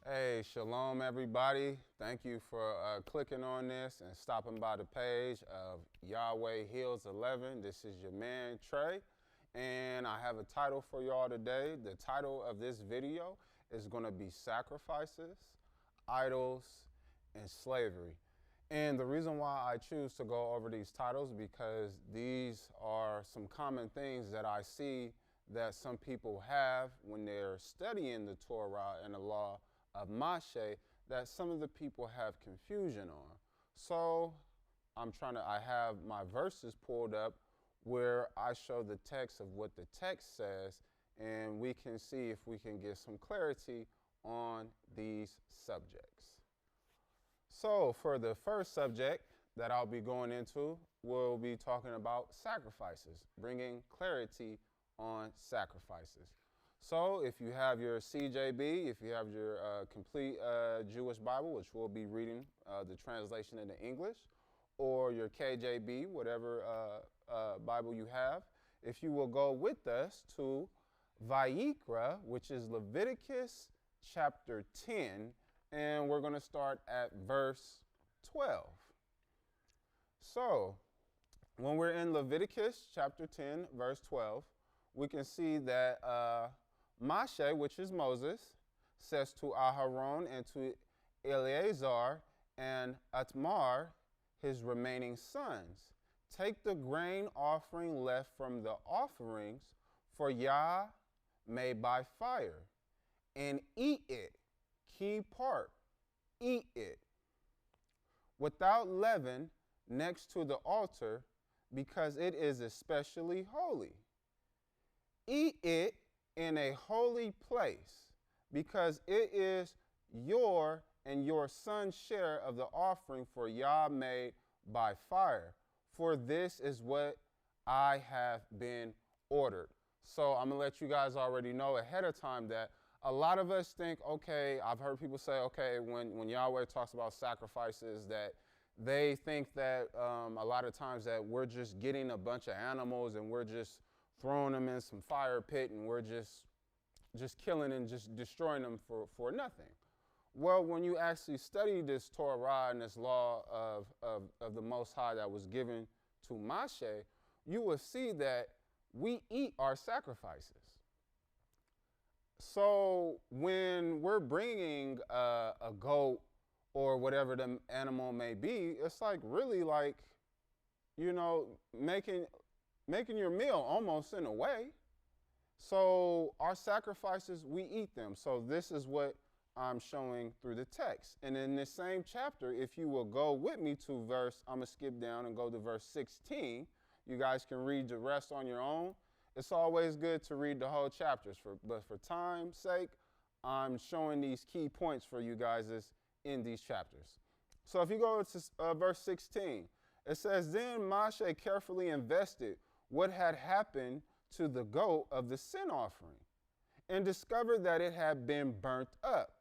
Hey, Shalom everybody. Thank you for clicking on this and stopping by the page of Yahweh Heals 11. This is your man, Trey, and I have a title for y'all today. The title of this video is going to be Sacrifices, Idols, and Slavery. And the reason why I choose to go over these titles because these are some common things that I see that some people have when they're studying the Torah and the law of Moshe that some of the people have confusion on. So I have my verses pulled up where I show the text of what the text says, and we can see if we can get some clarity on these subjects. So for the first subject that I'll be going into, we'll be talking about sacrifices, bringing clarity on sacrifices. So if you have your CJB, if you have your complete Jewish Bible, which we'll be reading the translation into English, or your KJB, whatever Bible you have, if you will go with us to Vayikra, which is Leviticus chapter 10, and we're going to start at verse 12. So when we're in Leviticus chapter 10, verse 12, we can see that Moshe, which is Moses, says to Aharon and to Eleazar and Atmar, his remaining sons, take the grain offering left from the offerings for Yah made by fire, and eat it. Key part, eat it. Without leaven next to the altar, because it is especially holy. Eat it in a holy place, because it is your and your son's share of the offering for Yah made by fire. For this is what I have been ordered. So I'm going to let you guys already know ahead of time that a lot of us think, okay, I've heard people say, okay, when Yahweh talks about sacrifices, that they think that a lot of times that we're just getting a bunch of animals and we're just throwing them in some fire pit and we're just killing and just destroying them for nothing. Well, when you actually study this Torah and this law of the Most High that was given to Moshe, you will see that we eat our sacrifices. So when we're bringing a goat or whatever the animal may be, it's like really like, you know, making your meal almost in a way. So our sacrifices, we eat them. So this is what I'm showing through the text. And in this same chapter, if you will go with me to I'm going to skip down and go to verse 16. You guys can read the rest on your own. It's always good to read the whole chapters, but for time's sake, I'm showing these key points for you guys in these chapters. So if you go to verse 16, it says, Then Moshe carefully invested what had happened to the goat of the sin offering and discovered that it had been burnt up.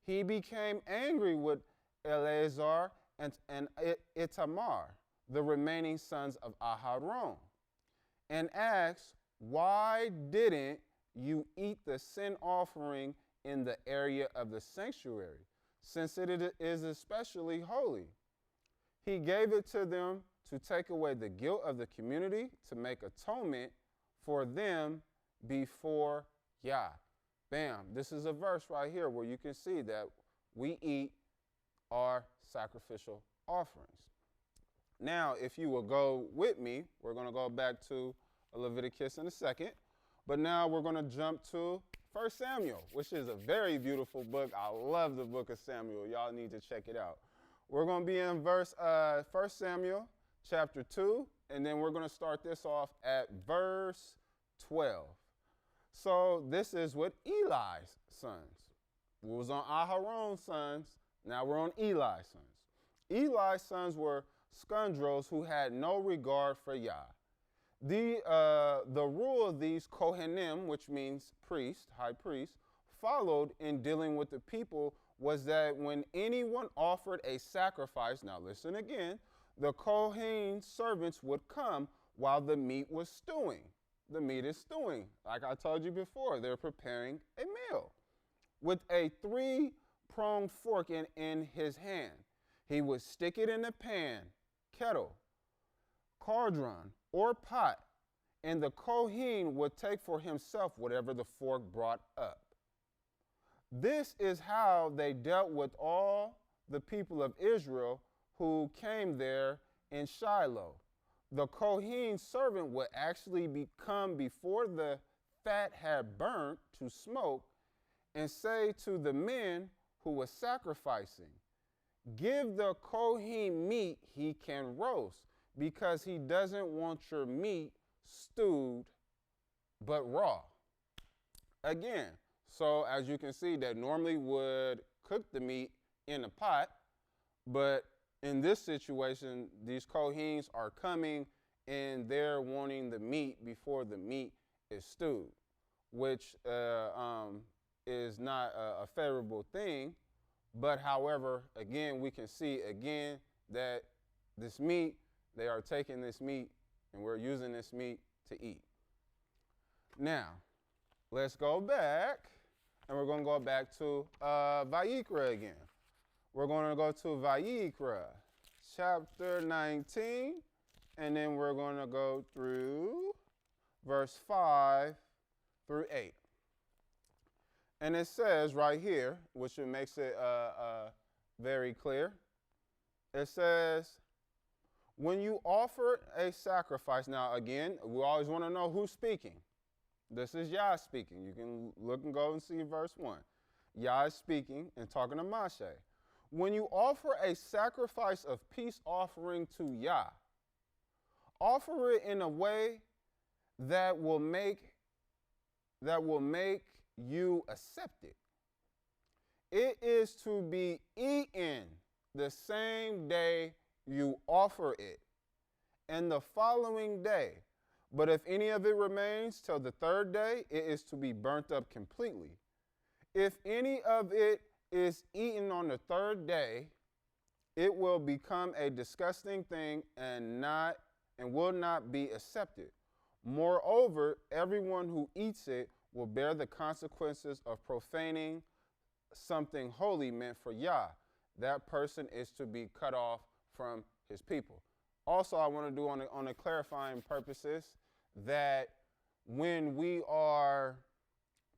He became angry with Eleazar and Itamar, the remaining sons of Aharon, and asked, Why didn't you eat the sin offering in the area of the sanctuary, since it is especially holy? He gave it to them to take away the guilt of the community, to make atonement for them before Yah. Bam. This is a verse right here where you can see that we eat our sacrificial offerings. Now, if you will go with me, we're going to go back to Leviticus in a second. But now we're going to jump to 1 Samuel, which is a very beautiful book. I love the book of Samuel. Y'all need to check it out. We're going to be in 1 Samuel chapter 2, and then we're going to start this off at verse 12. So this is what Eli's sons. We was on Aharon's sons. Now we're on Eli's sons. Eli's sons were scoundrels who had no regard for Yah. The rule of these Kohanim, which means priest, high priest, followed in dealing with the people was that when anyone offered a sacrifice, now listen again, the Kohen servants would come while the meat was stewing. The meat is stewing. Like I told you before, they're preparing a meal with a 3 2-pronged fork in his hand. He would stick it in the pan, kettle, cauldron, or pot, and the Kohen would take for himself whatever the fork brought up. This is how they dealt with all the people of Israel who came there in Shiloh. The Kohen's servant would actually come before the fat had burnt to smoke and say to the men who were sacrificing, "Give the Kohen meat he can roast, because he doesn't want your meat stewed but raw." Again, so as you can see, they normally would cook the meat in a pot, but in this situation, these Kohens are coming and they're wanting the meat before the meat is stewed, which is not a favorable thing. But however, again, we can see again that this meat, they are taking this meat and we're using this meat to eat. Now, let's go back, and we're going to go back to Vayikra again. We're going to go to Vayikra, chapter 19, and then we're going to go through verse 5 through 8. And it says right here, which makes it very clear, it says, when you offer a sacrifice, now again, we always want to know who's speaking. This is Yah speaking. You can look and go and see verse 1. Yah is speaking and talking to Moshe. When you offer a sacrifice of peace offering to Yah, offer it in a way that will make you accept it. It is to be eaten the same day you offer it, and the following day. But if any of it remains till the third day, it is to be burnt up completely. If any of it is eaten on the third day, it will become a disgusting thing and will not be accepted. Moreover, everyone who eats it will bear the consequences of profaning something holy meant for Yah. That person is to be cut off from his people. Also, I want to do on the clarifying purposes that when we are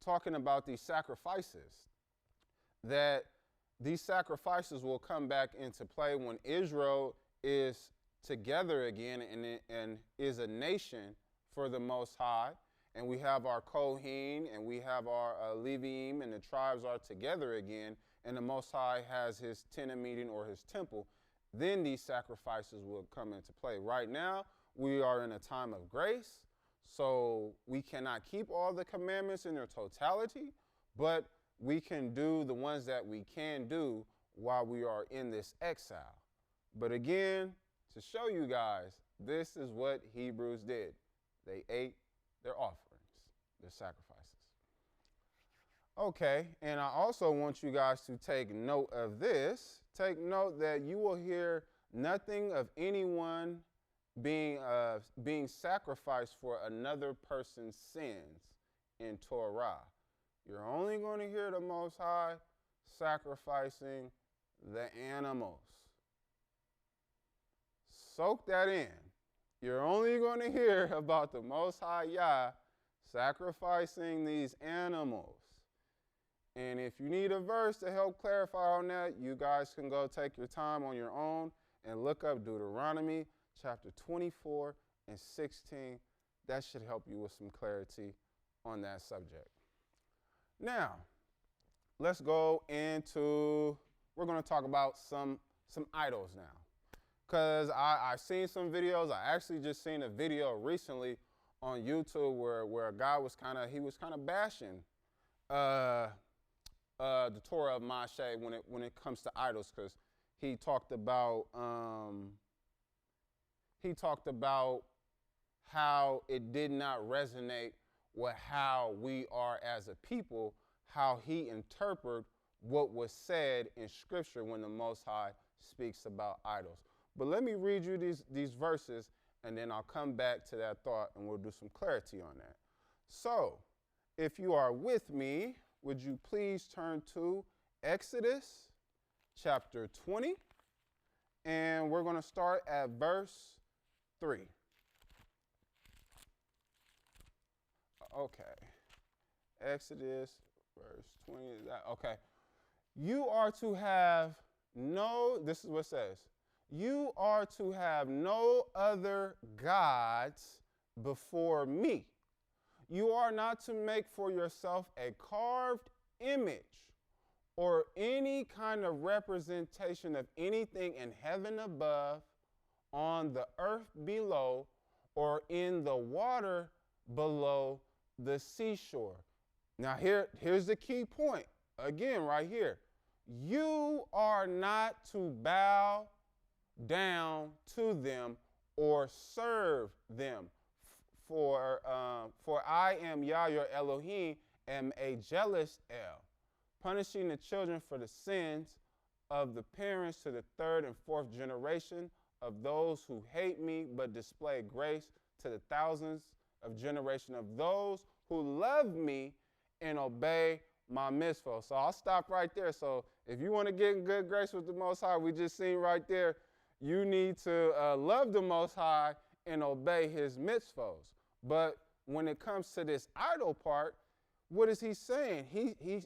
talking about these sacrifices, that these sacrifices will come back into play when Israel is together again and is a nation for the Most High, and we have our Kohen and we have our Leviim, and the tribes are together again, and the Most High has his tent of meeting or his temple. Then these sacrifices will come into play. Right now, we are in a time of grace, so we cannot keep all the commandments in their totality, but we can do the ones that we can do while we are in this exile. But again, to show you guys, this is what Hebrews did. They ate their offerings, their sacrifices. Okay, and I also want you guys to take note of this. Take note that you will hear nothing of anyone being sacrificed for another person's sins in Torah. You're only going to hear the Most High sacrificing the animals. Soak that in. You're only going to hear about the Most High Yah sacrificing these animals. And if you need a verse to help clarify on that, you guys can go take your time on your own and look up Deuteronomy chapter 24 and 16. That should help you with some clarity on that subject. Now, let's go into, we're going to talk about some idols now. Because I've seen some videos. I actually just seen a video recently on YouTube where a guy was kind of bashing the Torah of Moshe when it comes to idols, because he talked about how it did not resonate with how we are as a people, how he interpreted what was said in Scripture when the Most High speaks about idols. But let me read you these verses, and then I'll come back to that thought, and we'll do some clarity on that. So, if you are with me, would you please turn to Exodus chapter 20, and we're going to start at verse 3. Okay. Exodus, verse 20. Okay. You are to have this is what it says. You are to have no other gods before me. You are not to make for yourself a carved image or any kind of representation of anything in heaven above, on the earth below, or in the water below the seashore. Now here's the key point. Again, right here. You are not to bow down to them or serve them. For I am Yah, your Elohim, am a jealous El, punishing the children for the sins of the parents to the third and fourth generation of those who hate me, but display grace to the thousands of generation of those who love me and obey my mitzvah. So I'll stop right there. So if you want to get in good grace with the Most High, we just seen right there, you need to love the Most High and obey his mitzvahs. But when it comes to this idol part, what is he saying?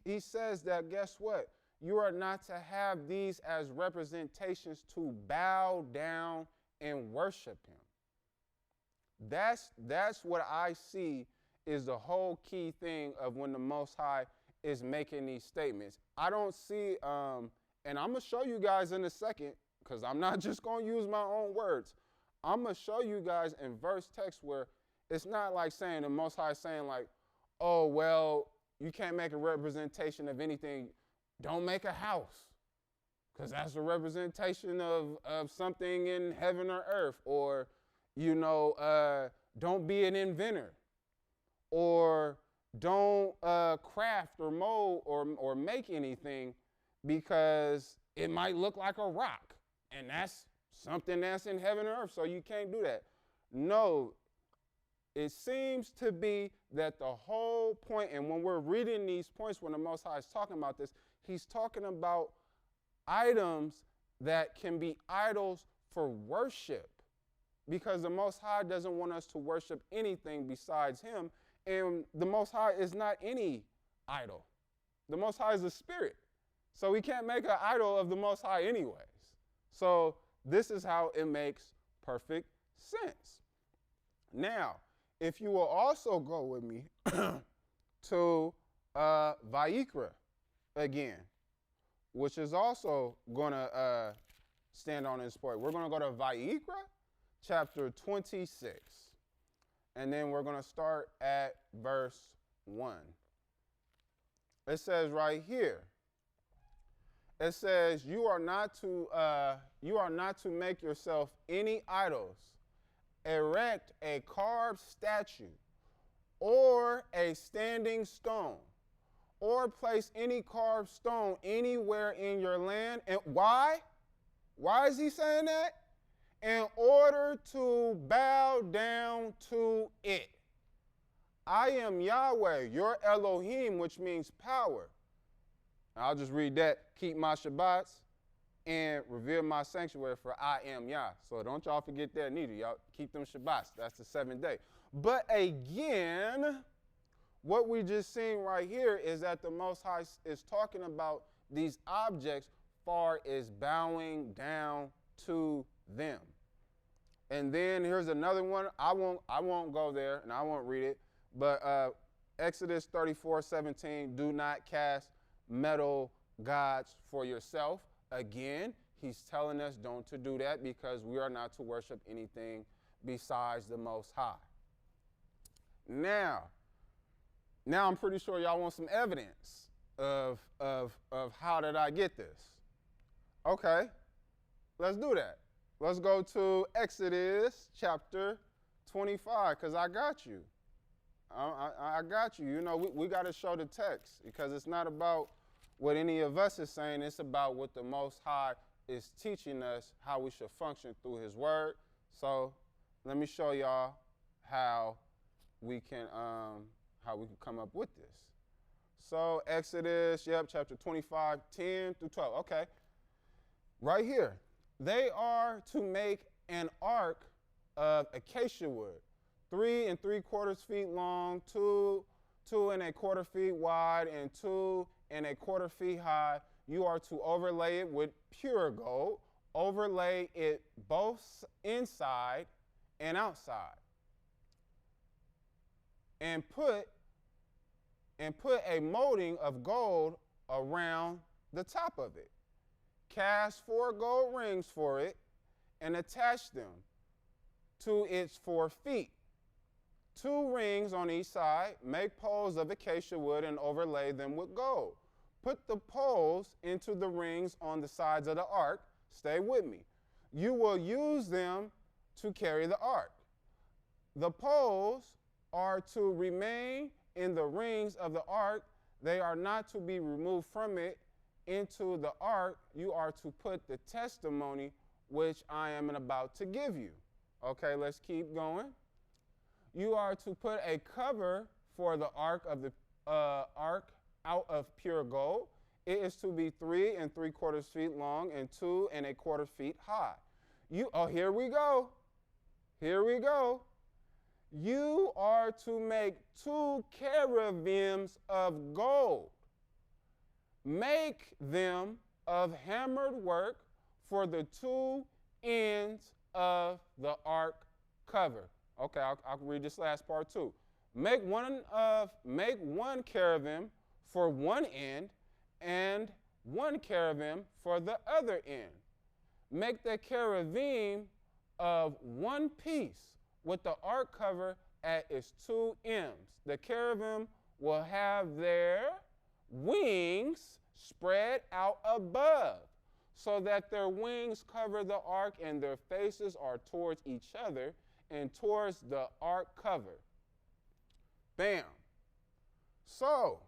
He says that, guess what? You are not to have these as representations to bow down and worship him. That's what I see is the whole key thing of when the Most High is making these statements. I don't see, and I'm going to show you guys in a second, because I'm not just going to use my own words. I'm going to show you guys in verse text where it's not like saying the Most High saying like, oh, well, you can't make a representation of anything. Don't make a house, because that's a representation of something in heaven or earth. Or, don't be an inventor. Or don't craft or mold or make anything, because it might look like a rock. And that's something that's in heaven or earth, so you can't do that. No, it seems to be that the whole point, and when we're reading these points, when the Most High is talking about this, he's talking about items that can be idols for worship, because the Most High doesn't want us to worship anything besides him, and the Most High is not any idol. The Most High is a spirit, so we can't make an idol of the Most High anyways. So this is how it makes perfect sense. Now, if you will also go with me to Vayikra again, which is also going to stand on this point. We're going to go to Vayikra chapter 26, and then we're going to start at verse 1. It says right here, it says, you are not to make yourself any idols, erect a carved statue, or a standing stone, or place any carved stone anywhere in your land. And why? Why is he saying that? In order to bow down to it. I am Yahweh, your Elohim, which means power. I'll just read that. Keep my Shabbats and revere my sanctuary, for I am Yah. So don't y'all forget that neither. Y'all keep them Shabbats. That's the 7th day. But again, what we just seen right here is that the Most High is talking about these objects far as bowing down to them. And then here's another one. I won't go there and I won't read it. But Exodus 34:17, do not cast metal gods for yourself. Again, he's telling us don't to do that, because we are not to worship anything besides the Most High. Now I'm pretty sure y'all want some evidence of how did I get this. Okay, let's do that. Let's go to Exodus chapter 25, because I got you. I got you. You know, we got to show the text, because it's not about what any of us is saying. It's about what the Most High is teaching us, how we should function through his word. So let me show y'all how we can come up with this. So Exodus, chapter 25, 10 through 12. Okay. Right here. They are to make an ark of acacia wood, 3 3/4 feet long, 2 1/4 feet wide, and 2 1/4 feet high. You are to overlay it with pure gold. Overlay it both inside and outside. And put a molding of gold around the top of it. Cast 4 gold rings for it and attach them to its 4 feet. 2 rings on each side. Make poles of acacia wood and overlay them with gold. Put the poles into the rings on the sides of the ark. Stay with me. You will use them to carry the ark. The poles are to remain in the rings of the ark. They are not to be removed from it. Into the ark, you are to put the testimony which I am about to give you. Okay, let's keep going. You are to put a cover for the ark of the ark out of pure gold. It is to be 3 3/4 feet long and 2 1/4 feet high. Here we go. Here we go. You are to make 2 cherubims of gold. Make them of hammered work for the 2 ends of the ark cover. Okay, I'll read this last part too. Make one cherubim for one end and 1 cherubim for the other end. Make the cherubim of one piece with the ark cover at its 2 ends. The cherubim will have their wings spread out above, so that their wings cover the ark and their faces are towards each other and towards the ark cover. Bam. So,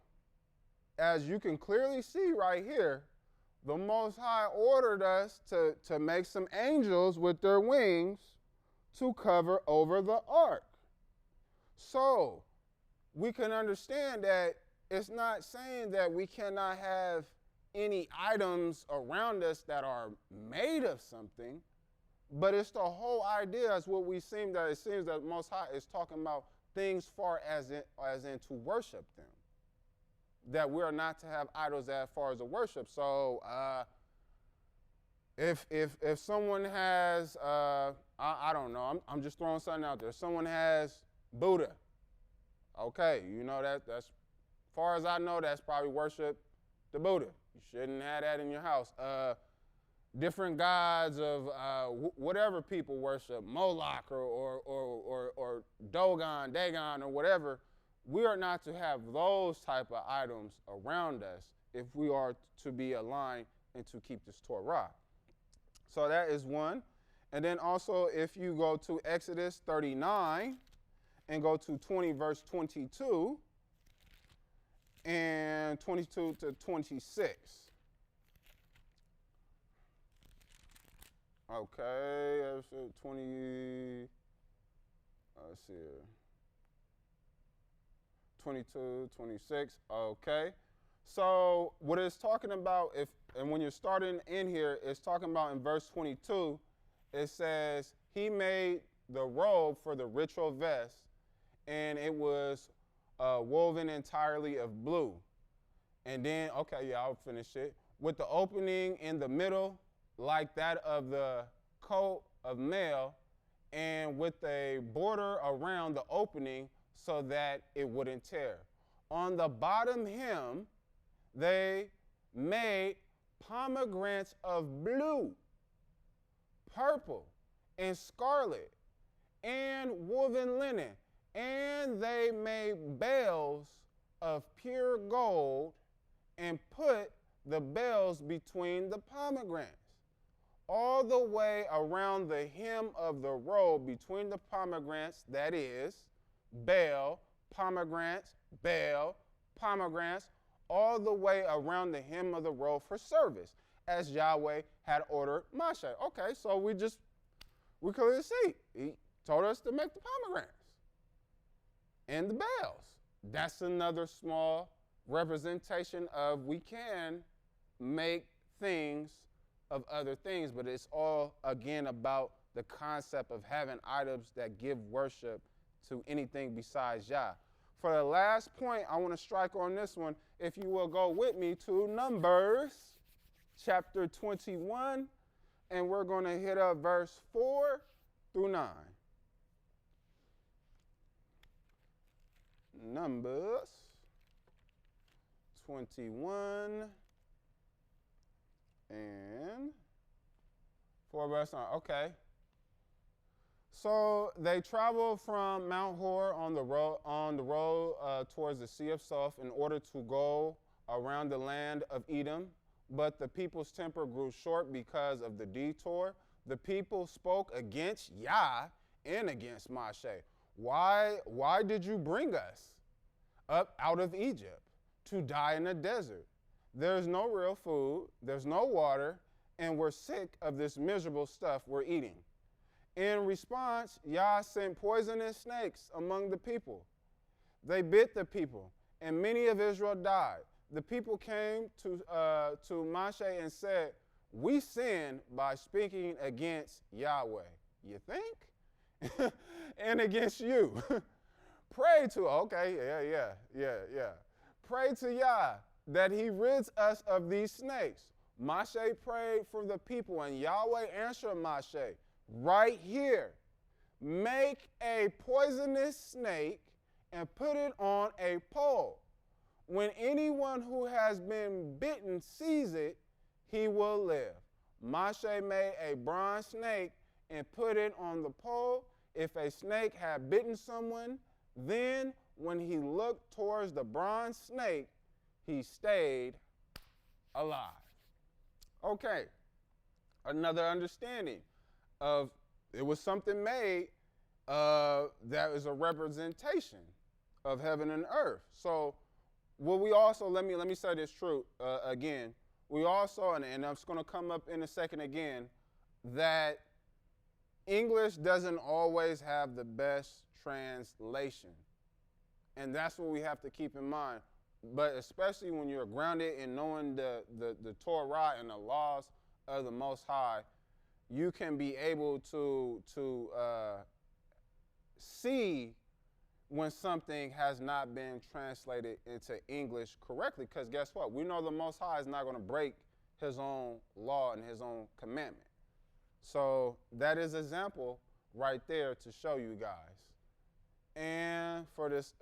as you can clearly see right here, the Most High ordered us to make some angels with their wings to cover over the ark. So, we can understand that it's not saying that we cannot have any items around us that are made of something, but it's the whole idea is what it seems that Most High is talking about things far as in to worship them. That we are not to have idols as far as the worship. So if someone has I don't know, I'm just throwing something out there. Someone has Buddha. Okay, that's as far as I know, that's probably worship the Buddha. You shouldn't have that in your house. Different gods of whatever people worship, Moloch or Dagon or whatever. We are not to have those type of items around us if we are to be aligned and to keep this Torah. So that is one. And then also if you go to Exodus 39 and go to 20 verse 22 and 22 to 26. Okay, that's 20, let's see here. 22, 26, okay. So what it's talking about, and when you're starting in here, it's talking about in verse 22, it says, he made the robe for the ritual vest, and it was woven entirely of blue. And then, okay, I'll finish it. With the opening in the middle, like that of the coat of mail, and with a border around the opening so that it wouldn't tear. On the bottom hem, they made pomegranates of blue, purple, and scarlet, and woven linen. And they made bells of pure gold and put the bells between the pomegranates. All the way around the hem of the robe between the pomegranates, that is, bell, pomegranates, all the way around the hem of the robe for service, as Yahweh had ordered Moshe. Okay, so we clearly see. He told us to make the pomegranates and the bells. That's another small representation of we can make things of other things, but it's all, again, about the concept of having items that give worship to anything besides Yah. For the last point, I want to strike on this one. If you will go with me to Numbers chapter 21, and we're going to hit up verse 4 through 9. Numbers 21 and 4 verse 9. Okay. So they traveled from Mount Hor on the road towards the Sea of Suf in order to go around the land of Edom. But the people's temper grew short because of the detour. The people spoke against Yah and against Moshe. Why did you bring us up out of Egypt to die in the desert? There's no real food, there's no water, and we're sick of this miserable stuff we're eating. In response, Yah sent poisonous snakes among the people. They bit the people, and many of Israel died. The people came to Moshe and said, we sinned by speaking against Yahweh. You think? And against you. Pray to, okay, yeah. Pray to Yah that he rids us of these snakes. Moshe prayed for the people, and Yahweh answered Moshe, right here, make a poisonous snake and put it on a pole. When anyone who has been bitten sees it, he will live. Moshe made a bronze snake and put it on the pole. If a snake had bitten someone, then when he looked towards the bronze snake, he stayed alive. Okay, another understanding of it was something made that is a representation of heaven and earth. So will we also, let me say this true again, we also, and it's going to come up in a second again, that English doesn't always have the best translation. And that's what we have to keep in mind. But especially when you're grounded in knowing the Torah and the laws of the Most High, you can be able to see when something has not been translated into English correctly. Because guess what? We know the Most High is not going to break his own law and his own commandment. So that is an example right there to show you guys. And for this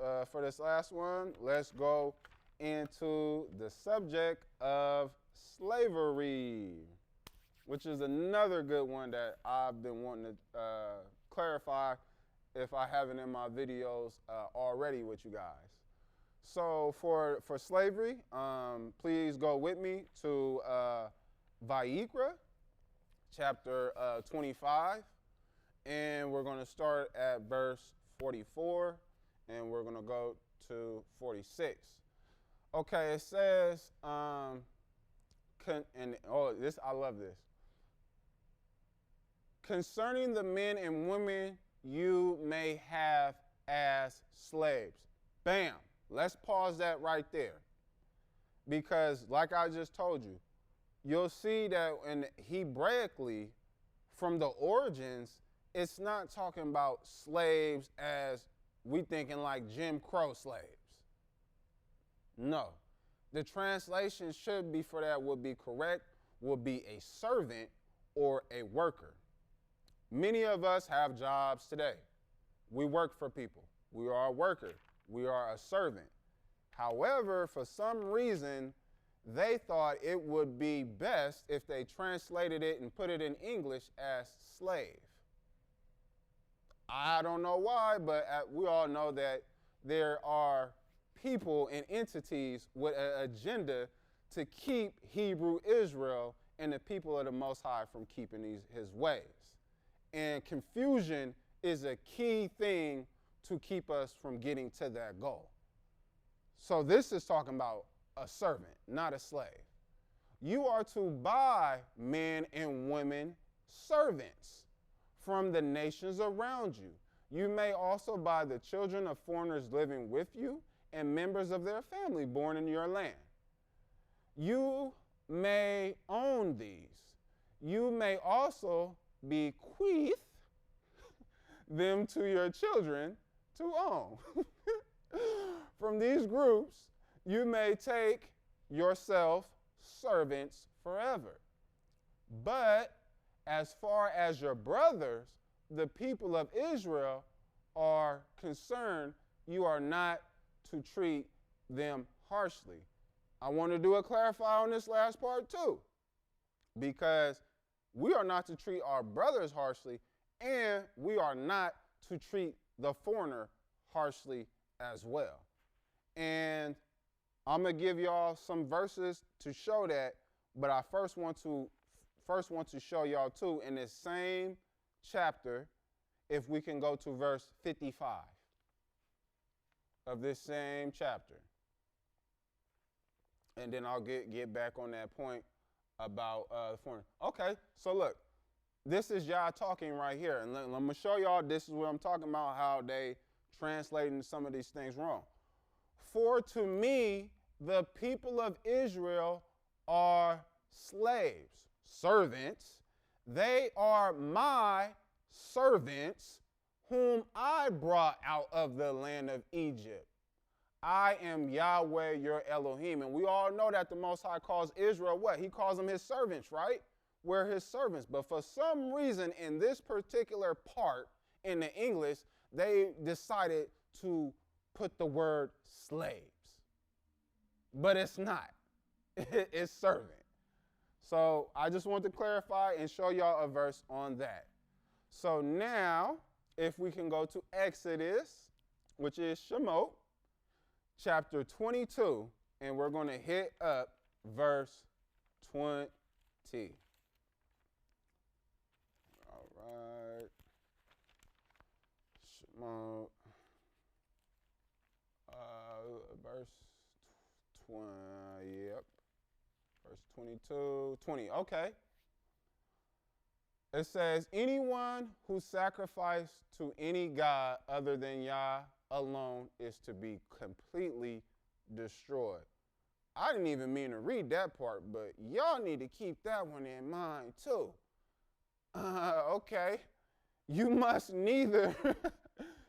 last one, let's go into the subject of slavery, which is another good one that I've been wanting to clarify if I haven't in my videos already with you guys. So for slavery, please go with me to YHWH, chapter 25, and we're going to start at verse 44, and we're going to go to 46. Okay, it says, I love this. Concerning the men and women you may have as slaves. Bam. Let's pause that right there. Because like I just told you, you'll see that in Hebraically, from the origins, it's not talking about slaves as we thinking like Jim Crow slaves. No. The translation should be for that would be correct, would be a servant or a worker. Many of us have jobs today. We work for people. We are a worker. We are a servant. However, for some reason, they thought it would be best if they translated it and put it in English as slave. I don't know why, but we all know that there are people and entities with an agenda to keep Hebrew Israel and the people of the Most High from keeping his ways. And confusion is a key thing to keep us from getting to that goal. So this is talking about a servant, not a slave. You are to buy men and women servants from the nations around you. You may also buy the children of foreigners living with you and members of their family born in your land. You may own these. You may also bequeath them to your children to own. From these groups, you may take yourself servants forever. But as far as your brothers, the people of Israel, are concerned, you are not to treat them harshly. I want to do a clarify on this last part too, because we are not to treat our brothers harshly, and we are not to treat the foreigner harshly as well. And I'm going to give y'all some verses to show that, but I first want to show y'all too in this same chapter, if we can go to verse 55 of this same chapter. And then I'll get back on that point about the foreigner. Okay, so look, this is Yah talking right here. And I'm going to show y'all this is what I'm talking about, how they translating some of these things wrong. For to me, the people of Israel are slaves, servants. They are my servants, whom I brought out of the land of Egypt. I am Yahweh, your Elohim. And we all know that the Most High calls Israel what? He calls them his servants, right? We're his servants. But for some reason, in this particular part in the English, they decided to put the word slaves. But it's not. It's servant. So I just want to clarify and show y'all a verse on that. So now, if we can go to Exodus, which is Shemot, chapter 22, and we're going to hit up verse 20. All right. Shemot, verse 20, yep. Verse 22, 20, okay. It says, anyone who sacrificed to any god other than Yah alone is to be completely destroyed. I didn't even mean to read that part, but y'all need to keep that one in mind too. Okay. You must neither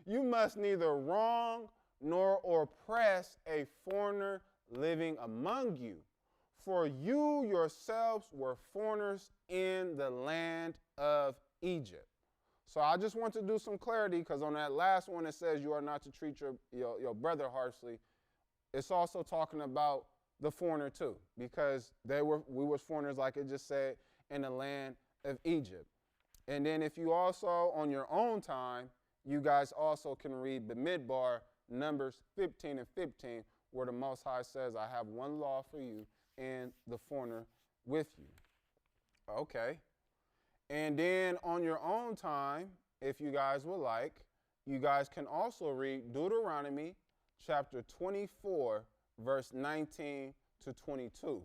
wrong nor oppress a foreigner living among you, for you yourselves were foreigners in the land of Egypt. So I just want to do some clarity, because on that last one it says you are not to treat your brother harshly. It's also talking about the foreigner too, because we were foreigners, like it just said, in the land of Egypt. And then if you also, on your own time, you guys also can read Bamidbar, Numbers 15 and 15, where the Most High says, I have one law for you and the foreigner with you. Okay. And then on your own time, if you guys would like, you guys can also read Deuteronomy chapter 24, verse 19 to 22.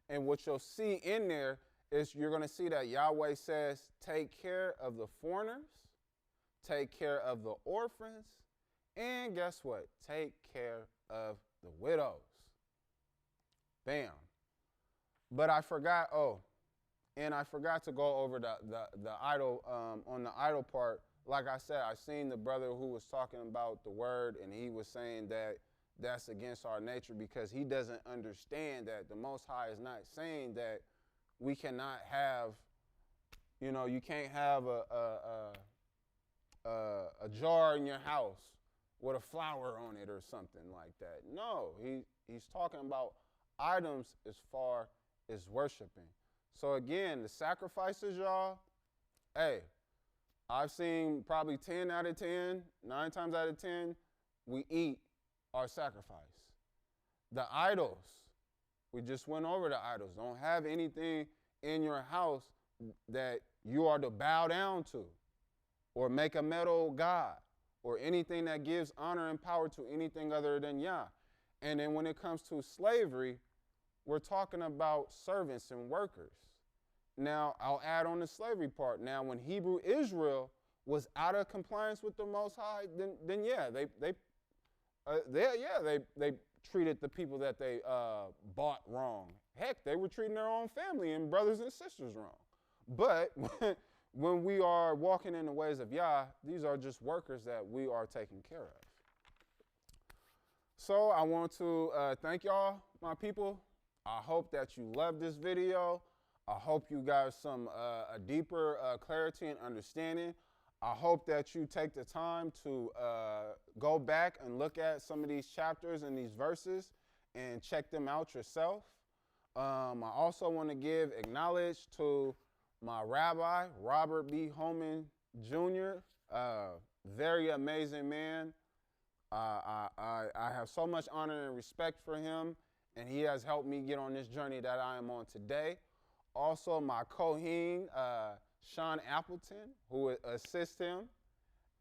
And what you'll see in there is you're going to see that Yahweh says, take care of the foreigners, take care of the orphans, and guess what? Take care of the widows. Bam. But I forgot, I forgot to go over the idol, on the idol part. Like I said, I seen the brother who was talking about the word, and he was saying that that's against our nature, because he doesn't understand that the Most High is not saying that we cannot have, you can't have a jar in your house with a flower on it or something like that. No, he's talking about items as far as worshiping. So again, the sacrifices, y'all, hey, I've seen probably 10 out of 10, 9 times out of 10, we eat our sacrifice. The idols, we just went over the idols. Don't have anything in your house that you are to bow down to, or make a metal god, or anything that gives honor and power to anything other than Yah. And then when it comes to slavery, we're talking about servants and workers. Now, I'll add on the slavery part. Now, when Hebrew Israel was out of compliance with the Most High, then yeah, They treated the people that they bought wrong. Heck, they were treating their own family and brothers and sisters wrong. But when we are walking in the ways of Yah, these are just workers that we are taking care of. So I want to thank y'all, my people. I hope that you love this video. I hope you got some a deeper clarity and understanding. I hope that you take the time to go back and look at some of these chapters and these verses and check them out yourself. I also want to acknowledge to my rabbi, Robert B.Holman Jr., very amazing man. I have so much honor and respect for him, and he has helped me get on this journey that I am on today. Also, my Kohen, Sean Appleton, who assists him.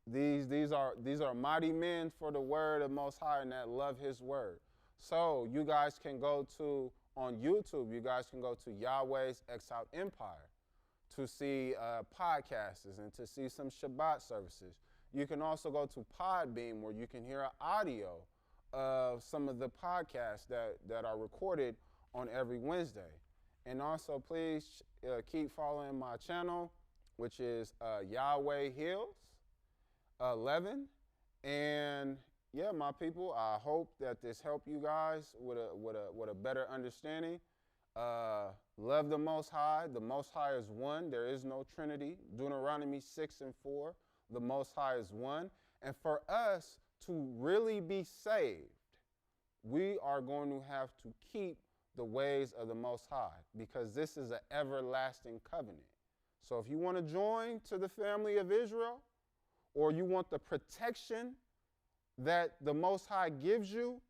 These are mighty men for the word of Most High and that love his word. So you guys can go to, on YouTube, you guys can go to Yahweh's Exile Empire to see podcasts and to see some Shabbat services. You can also go to Podbean where you can hear an audio of some of the podcasts that are recorded on every Wednesday. And also, please keep following my channel, which is Yahweh Hills 11. And yeah, my people, I hope that this helped you guys with a better understanding. Love the Most High. The Most High is one. There is no Trinity. Deuteronomy 6:4. The Most High is one. And for us to really be saved, we are going to have to keep the ways of the Most High, because this is an everlasting covenant. So if you want to join to the family of Israel, or you want the protection that the Most High gives you,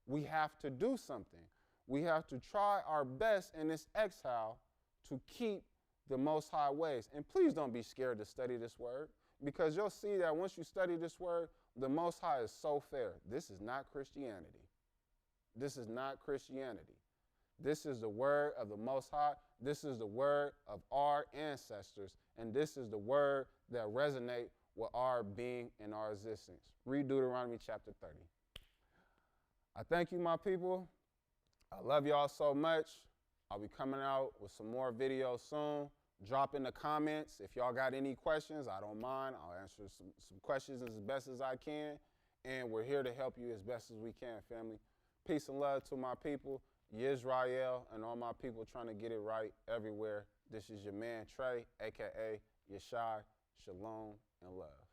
we have to do something. We have to try our best in this exile to keep the Most High ways. And please don't be scared to study this word, because you'll see that once you study this word, the Most High is so fair. This is not Christianity. This is not Christianity. This is the word of the Most High. This is the word of our ancestors. And this is the word that resonates with our being and our existence. Read Deuteronomy chapter 30. I thank you, my people. I love y'all so much. I'll be coming out with some more videos soon. Drop in the comments. If y'all got any questions, I don't mind. I'll answer some questions as best as I can. And we're here to help you as best as we can, family. Peace and love to my people, Yisrael, and all my people trying to get it right everywhere. This is your man, Trey, a.k.a. Yeshai. Shalom and love.